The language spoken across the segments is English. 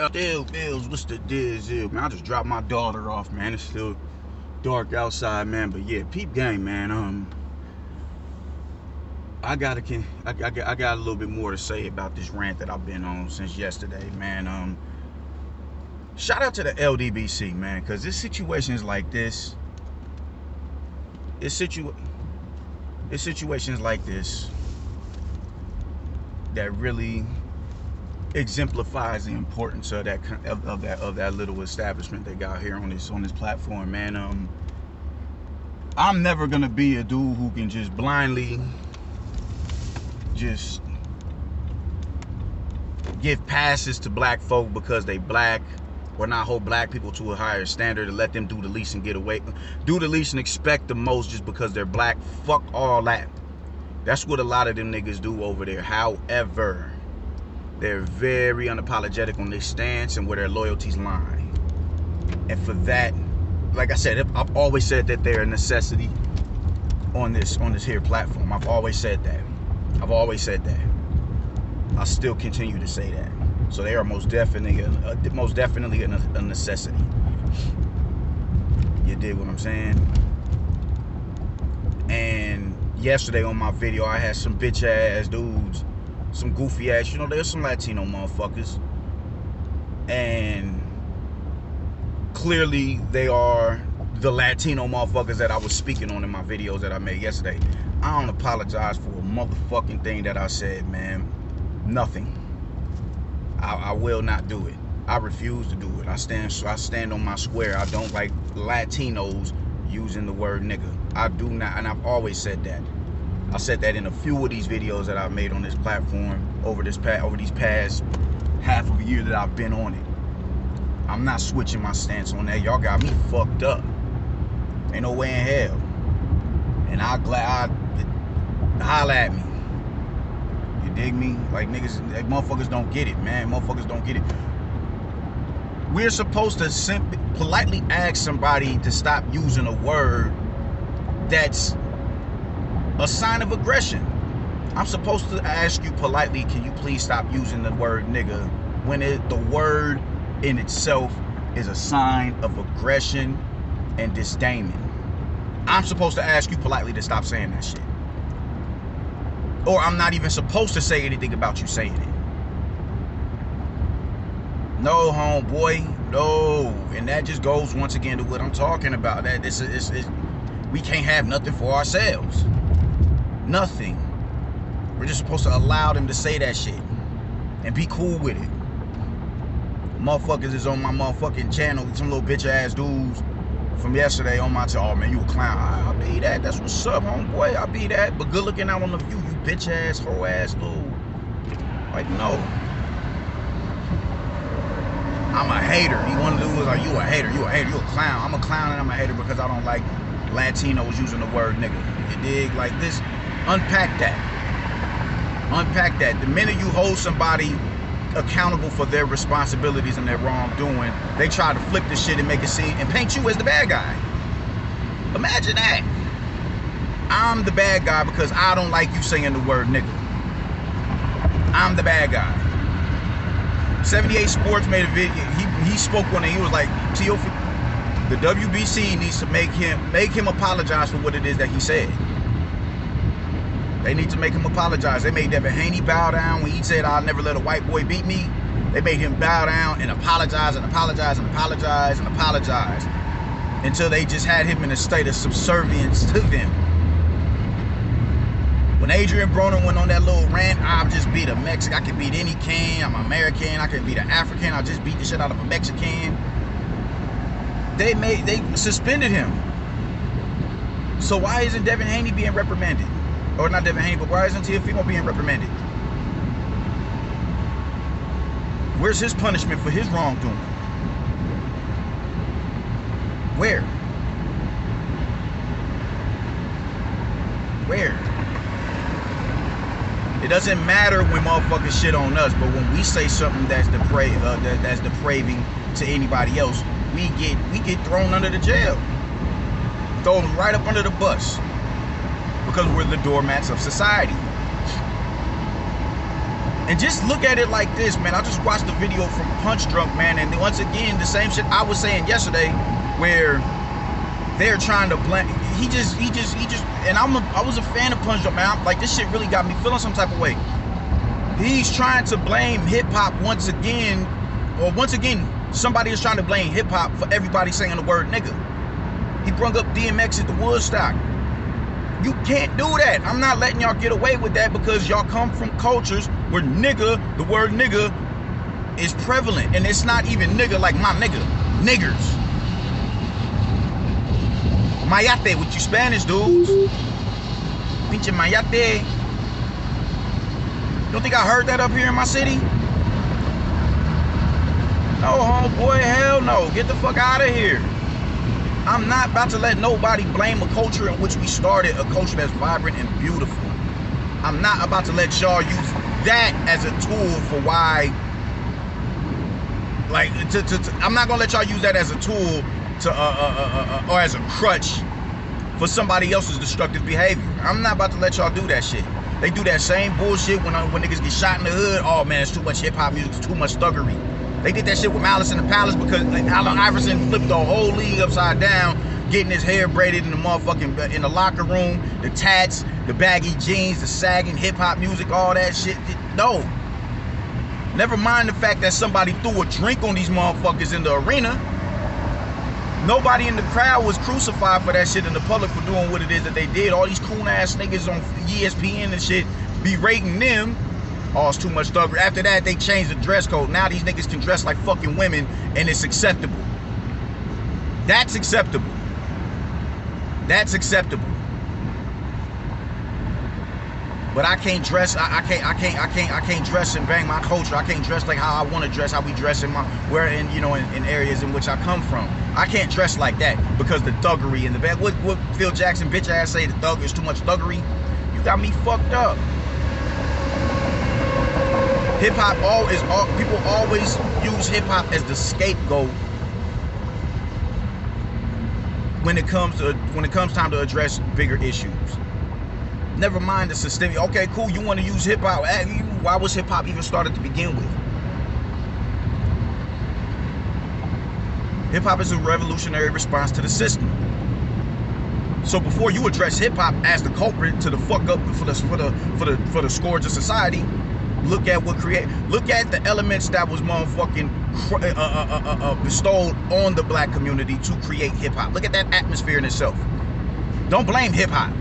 Still, Bills, what's the deal, man? I just dropped my daughter off, man. It's still dark outside, man. But yeah, peep game, man. I got a little bit more to say about this rant that I've been on since yesterday, man. Shout out to the LDBC, man, because this situations like this, it's situations like this that really exemplifies the importance of that little establishment they got here on this platform, man. I'm never gonna be a dude who can just blindly just give passes to black folk because they black, or not hold black people to a higher standard and let them do the least and get away, do the least and expect the most just because they're black. Fuck all that. That's what a lot of them niggas do over there. However, they're very unapologetic on their stance and where their loyalties lie. And for that, like I said, I've always said that they're a necessity on this here platform. I've always said that. I still continue to say that. So they are most definitely a necessity. You dig what I'm saying? And yesterday on my video, I had some bitch ass dudes, some goofy ass, there's some Latino motherfuckers, and clearly they are the Latino motherfuckers that I was speaking on in my videos that I made yesterday. I don't apologize for a motherfucking thing that I said, man. Nothing. I will not do it. I refuse to do it. I stand on my square. I don't like Latinos using the word nigga. I do not, and I've always said that. I said that in a few of these videos that I've made on this platform over these past half of a year that I've been on it. I'm not switching my stance on that. Y'all got me fucked up. Ain't no way in hell. And holla at me. You dig me? Like niggas, like motherfuckers don't get it, man. Motherfuckers don't get it. We're supposed to simply politely ask somebody to stop using a word that's a sign of aggression. I'm supposed to ask you politely, can you please stop using the word nigga when the word in itself is a sign of aggression and disdain. I'm supposed to ask you politely to stop saying that shit. Or I'm not even supposed to say anything about you saying it. No, homeboy, no. And that just goes once again to what I'm talking about. That we can't have nothing for ourselves. Nothing. We're just supposed to allow them to say that shit and be cool with it. Motherfuckers is on my motherfucking channel, some little bitch ass dudes from yesterday on my channel. Oh man, you a clown. I'll be that. That's what's up, homeboy. I'll be that. But good looking out on the view, you bitch ass, hoe ass dude. Like, no. I'm a hater. He wanted to do was like, you a hater, you a clown. I'm a clown and I'm a hater because I don't like Latinos using the word nigga. You dig? Like this, unpack that. Unpack that. The minute you hold somebody accountable for their responsibilities and their wrongdoing, they try to flip the shit and make it seem and paint you as the bad guy. Imagine that. I'm the bad guy because I don't like you saying the word nigga. I'm the bad guy. 78 Sports made a video. He spoke on it. He was like, the WBC needs to make him apologize for what it is that he said. They need to make him apologize. They made Devin Haney bow down when he said, I'll never let a white boy beat me. They made him bow down and apologize and apologize and apologize and apologize until they just had him in a state of subservience to them. When Adrian Broner went on that little rant, I'll just beat a Mexican. I can beat any can. I'm American. I can beat an African. I'll just beat the shit out of a Mexican. They suspended him. So why isn't Devin Haney being reprimanded? Or not Devin Haney, but why isn't Teofimo being reprimanded? Where's his punishment for his wrongdoing? Where? Where? It doesn't matter when motherfuckers shit on us, but when we say something that's depraving to anybody else, we get thrown under the jail. Thrown right up under the bus. Because we're the doormats of society. And just look at it like this, man. I just watched the video from Punch Drunk, man, and once again, the same shit I was saying yesterday, where they're trying to blame. He just, and I was a fan of Punch Drunk, man. I'm, like, this shit really got me feeling some type of way. He's trying to blame hip hop once again, somebody is trying to blame hip hop for everybody saying the word nigga. He brung up DMX at the Woodstock. You can't do that. I'm not letting y'all get away with that because y'all come from cultures where nigga, the word nigga, is prevalent. And it's not even nigga like my nigga. Niggers. Mayate with you Spanish dudes. Pinche mayate. You don't think I heard that up here in my city? No, homeboy, hell no. Get the fuck out of here. I'm not about to let nobody blame a culture in which we started, a culture that's vibrant and beautiful. I'm not about to let y'all use that as a tool for why, like, I'm not gonna let y'all use that as a tool to, or as a crutch for somebody else's destructive behavior. I'm not about to let y'all do that shit. They do that same bullshit when niggas get shot in the hood. Oh man, it's too much hip hop music, it's too much thuggery. They did that shit with Malice in the Palace because Allen Iverson flipped the whole league upside down, getting his hair braided in the motherfucking, in the locker room, the tats, the baggy jeans, the sagging hip hop music, all that shit. No. Never mind the fact that somebody threw a drink on these motherfuckers in the arena. Nobody in the crowd was crucified for that shit in the public for doing what it is that they did. All these coon ass niggas on ESPN and shit berating them. Oh, it's too much thuggery. After that, they changed the dress code. Now these niggas can dress like fucking women and it's acceptable. That's acceptable. That's acceptable. But I can't dress. I can't dress and bang my culture. I can't dress like how I want to dress. How we dress in in areas in which I come from. I can't dress like that because the thuggery in the back. What Phil Jackson bitch ass say? The thug is too much thuggery. You got me fucked up. Hip hop people always use hip hop as the scapegoat when it comes time to address bigger issues. Never mind the systemic. Okay, cool. You want to use hip hop? Why was hip hop even started to begin with? Hip hop is a revolutionary response to the system. So before you address hip hop as the culprit to the fuck up for the scourge of society, look at the elements that was motherfucking bestowed on the black community to create hip hop. Look at that atmosphere in itself. Don't blame hip hop.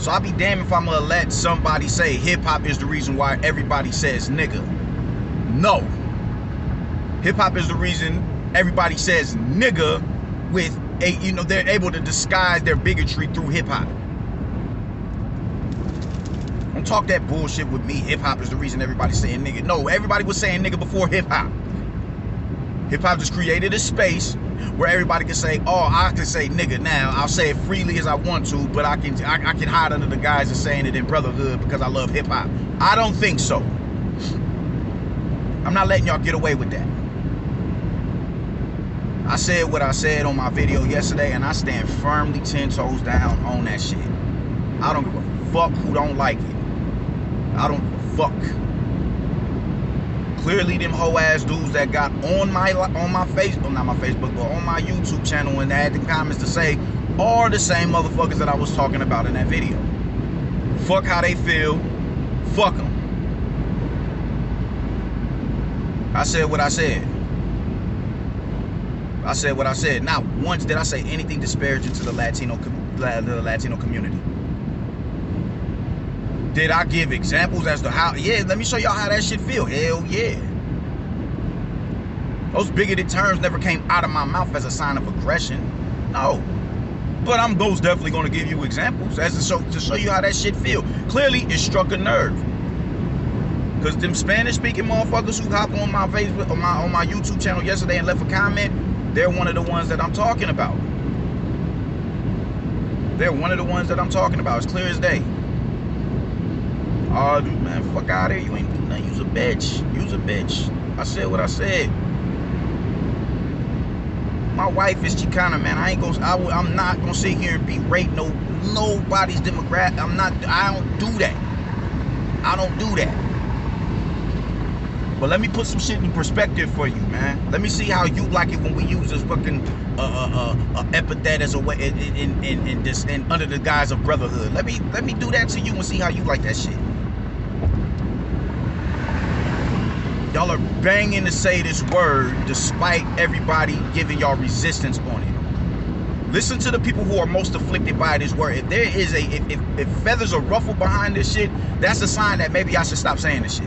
So I'll be damned if I'm gonna let somebody say hip hop is the reason why everybody says nigga. No. Hip hop is the reason everybody says nigga with they're able to disguise their bigotry through hip hop. Don't talk that bullshit with me. Hip hop is the reason everybody's saying nigga. No, everybody was saying nigga before hip hop. Hip hop just created a space where everybody can say, oh, I can say nigga now. I'll say it freely as I want to, but I can hide under the guise of saying it in brotherhood because I love hip hop. I don't think so. I'm not letting y'all get away with that. I said what I said on my video yesterday, and I stand firmly 10 toes down on that shit. I don't give a fuck who don't like it. I don't give a fuck. Clearly, them hoe ass dudes that got on my Facebook, not my Facebook, but on my YouTube channel and had the comments to say are the same motherfuckers that I was talking about in that video. Fuck how they feel. Fuck them. I said what I said. I said what I said. Not once did I say anything disparaging to the Latino community. Did I give examples as to how? Yeah, let me show y'all how that shit feel. Hell yeah. Those bigoted terms never came out of my mouth as a sign of aggression. No. But I'm most definitely going to give you examples to show you how that shit feel. Clearly, it struck a nerve. Because them Spanish-speaking motherfuckers who hopped on my Facebook, on my YouTube channel yesterday and left a comment, they're one of the ones that I'm talking about. They're one of the ones that I'm talking about. It's clear as day. Oh, dude, man, fuck out of here. You ain't do nothing. You's a bitch. You's a bitch. I said what I said. My wife is Chicana, man. I'm not gonna sit here and berate nobody's demographic. I don't do that. I don't do that. But let me put some shit in perspective for you, man. Let me see how you like it when we use this fucking epithet as a way in this and under the guise of brotherhood. Let me do that to you and see how you like that shit. Y'all are banging to say this word despite everybody giving y'all resistance on it. Listen to the people who are most afflicted by this word. If there is if feathers are ruffled behind this shit, that's a sign that maybe I should stop saying this shit.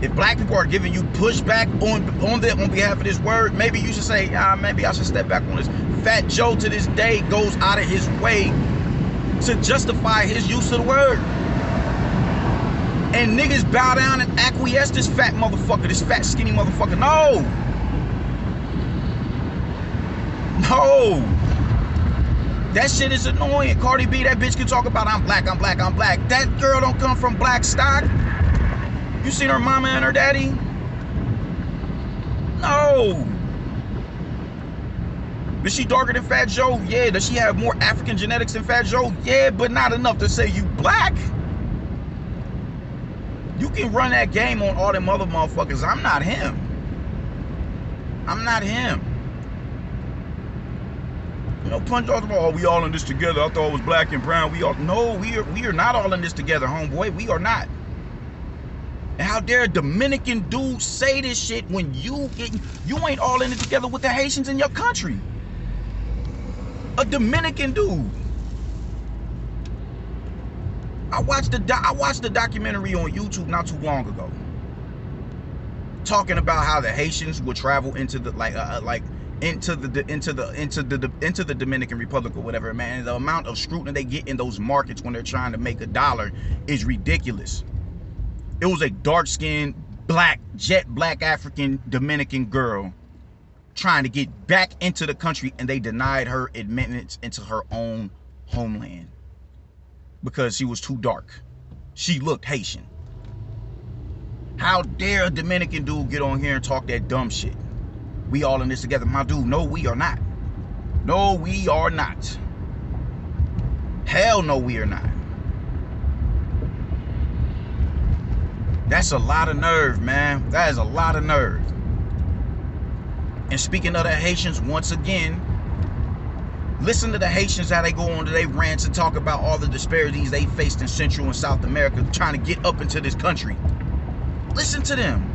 If black people are giving you pushback on behalf of this word, maybe you should say, maybe I should step back on this. Fat Joe to this day goes out of his way to justify his use of the word. And niggas bow down and acquiesce this fat motherfucker, this fat skinny motherfucker. No. No. That shit is annoying. Cardi B, that bitch can talk about I'm black, I'm black, I'm black. That girl don't come from black stock. You seen her mama and her daddy? No. Is she darker than Fat Joe? Yeah. Does she have more African genetics than Fat Joe? Yeah, but not enough to say you black. You can run that game on all them other motherfuckers. I'm not him. I'm not him. You know, punch off the ball. Oh, we all in this together. I thought it was black and brown. No, we are not all in this together, homeboy. We are not. And how dare a Dominican dude say this shit when you ain't all in it together with the Haitians in your country? A Dominican dude. I watched the documentary on YouTube not too long ago, talking about how the Haitians would travel into the into the Dominican Republic or whatever, man. And the amount of scrutiny they get in those markets when they're trying to make a dollar is ridiculous. It was a dark-skinned, jet black African Dominican girl trying to get back into the country, and they denied her admittance into her own homeland because she was too dark. She looked Haitian. How dare a Dominican dude get on here and talk that dumb shit? We all in this together. My dude, no, we are not. No, we are not. Hell no, we are not. That's a lot of nerve, man. That is a lot of nerve. And speaking of the Haitians, once again, listen to the Haitians, how they go on to their rants and talk about all the disparities they faced in Central and South America trying to get up into this country. Listen to them.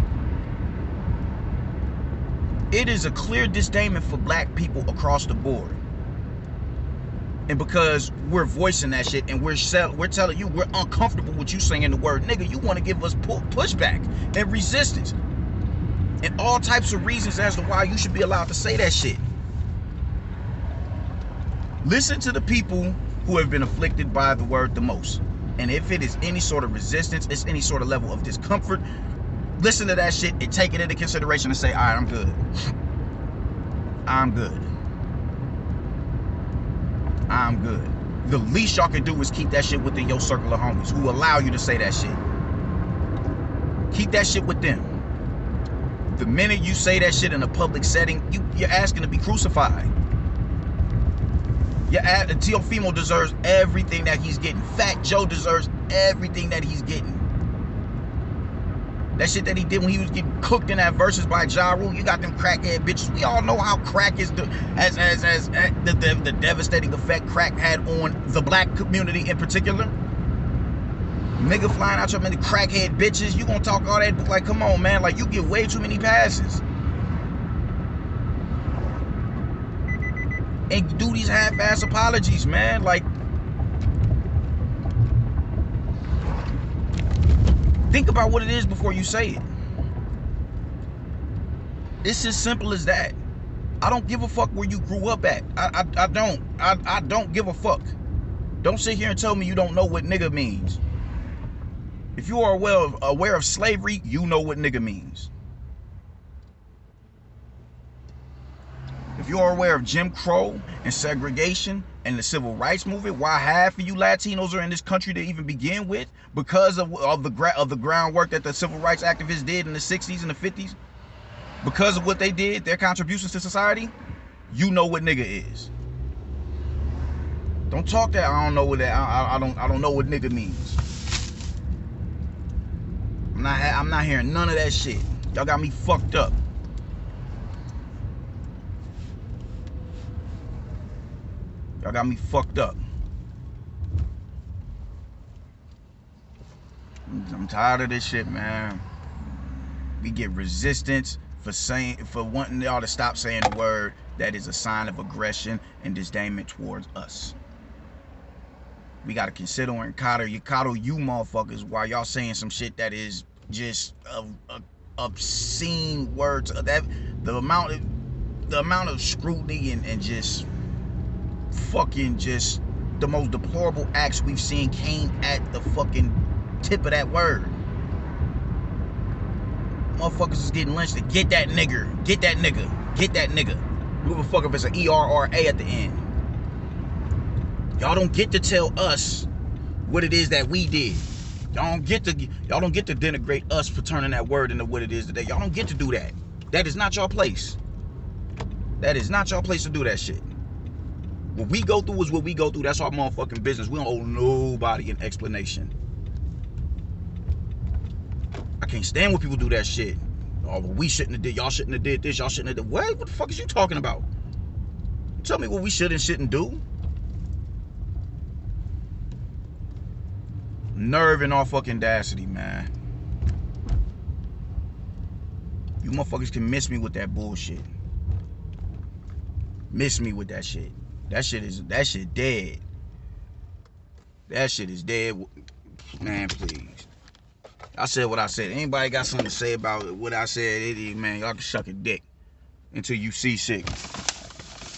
It is a clear disdain for black people across the board. And because we're voicing that shit and we're telling you we're uncomfortable with you saying the word nigga, you want to give us pushback and resistance and all types of reasons as to why you should be allowed to say that shit. Listen to the people who have been afflicted by the word the most. And if it is any sort of resistance, it's any sort of level of discomfort, listen to that shit and take it into consideration and say, all right, I'm good. I'm good. I'm good. The least y'all can do is keep that shit within your circle of homies who allow you to say that shit. Keep that shit with them. The minute you say that shit in a public setting, you're asking to be crucified. Teofimo deserves everything that he's getting. Fat Joe deserves everything that he's getting. That shit that he did when he was getting cooked in that verses by Ja Rule, you got them crackhead bitches. We all know how crack is the devastating effect crack had on the black community in particular. Nigga flying out your many crackhead bitches, you gonna talk all that, like, come on, man, like, you get way too many passes. And do these half-ass apologies, man, like, think about what it is before you say it. It's as simple as that. I don't give a fuck where you grew up at. I don't give a fuck. Don't sit here and tell me you don't know what nigga means. If you are aware of slavery, you know what nigga means. If you are aware of Jim Crow and segregation and the civil rights movement, why half of you Latinos are in this country to even begin with, because of the groundwork that the civil rights activists did in the 60s and the 50s, because of what they did, their contributions to society, you know what nigga is. Don't talk that I don't know what that I don't know what nigga means. I'm not hearing none of that shit. Y'all got me fucked up. Y'all got me fucked up. I'm tired of this shit, man. We get resistance for wanting y'all to stop saying the word that is a sign of aggression and disdainment towards us. We gotta consider and coddle you motherfuckers while y'all saying some shit that is just obscene words. That the amount of scrutiny and just fucking just the most deplorable acts we've seen came at the fucking tip of that word. Motherfuckers is getting lynched to get that nigger, get that nigga, get that nigga. Who the fuck if it's an E-R-R-A at the end? Y'all don't get to tell us what it is that we did. Y'all don't get to denigrate us for turning that word into what it is today. Y'all don't get to do that. That is not your place. That is not your place to do that shit. What we go through is what we go through. That's our motherfucking business. We don't owe nobody an explanation. I can't stand when people do that shit. Oh, but we shouldn't have did. Y'all shouldn't have did this. Y'all shouldn't have did. What the fuck is you talking about? Tell me what we should and shouldn't do. Nerve and all fucking audacity, man. You motherfuckers can miss me with that bullshit. Miss me with that shit. That shit dead. That shit is dead. Man, please. I said what I said. Anybody got something to say about what I said? Man, y'all can suck a dick until you see sick.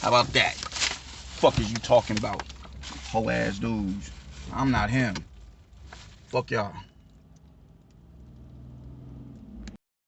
How about that? Fuck is you talking about? Hoe ass dudes. I'm not him. Fuck y'all.